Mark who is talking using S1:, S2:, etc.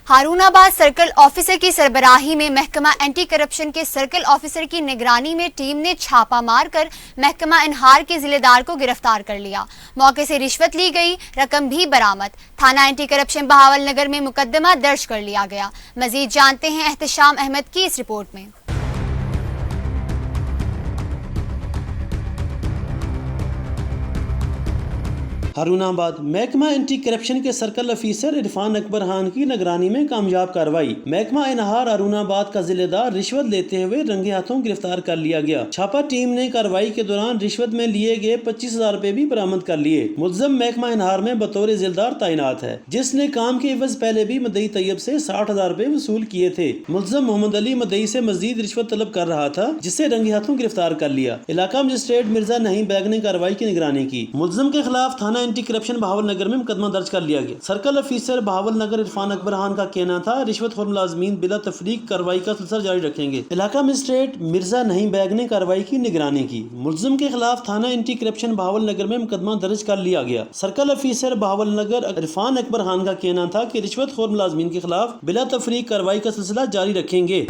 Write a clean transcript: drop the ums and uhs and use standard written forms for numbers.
S1: Harunabad circle officer की सरबराही में महकमा एंटी करप्शन के सर्कल ऑफिसर की निगरानी में टीम ने छापा मारकर महकमा इनहार के जिलेदार को गिरफ्तार कर लिया। मौके से रिश्वत ली गई, रकम भी बरामद। थाना एंटी करप्शन बहावल नगर में मुकदमा दर्ज कर लिया गया। मजीद जानते हैं एहतशाम अहमद की इस रिपोर्ट में।
S2: हारूनाबाद महकमा एंटी करप्शन के सर्कल ऑफिसर इरफान अकबर खान की निगरानी में कामयाब कार्रवाई। महकमा इनहार हारूनाबाद का जिलेदार रिश्वत लेते हुए रंगे हाथों गिरफ्तार कर लिया गया। छापा टीम ने कार्रवाई के दौरान रिश्वत में लिए गए 25,000 रुपए भी बरामद कर लिए। मुलजम महकमा इनहार में बतौर जिलेदार तैनात है, जिसने काम के एवज पहले भी मदई तैयब से 60,000 रुपए वसूल किए थे। मुलजम मोहम्मद अली मदई से मजीद रिश्वत तलब कर रहा था, जिसे रंगे हाथों गिरफ्तार कर लिया। इलाका मजिस्ट्रेट मिर्जा नहीम बैग ने कार्रवाई की निगरानी की। मुलजम के खिलाफ थाना एंटी करप्शन बहावल नगर में मुकदमा दर्ज कर लिया गया। सर्कल ऑफिसर बहावल नगर इरफान अकबर खान का कहना था, रिश्वत खोर मुलाजमीन बिला तफरीक कार्रवाई का सिलसिला जारी रखेंगे। इलाका मजिस्ट्रेट मिर्जा नहीम बैग ने कार्रवाई की निगरानी की। मुलजिम के खिलाफ थाना एंटी करप्शन बहावल नगर में मुकदमा दर्ज कर लिया गया। सर्कल ऑफिसर बहावल नगर इरफान अकबर खान का कहना था कि रिश्वत खोर मुलाजमीन के खिलाफ बिला तफरीक कार्रवाई का सिलसिला जारी रखेंगे।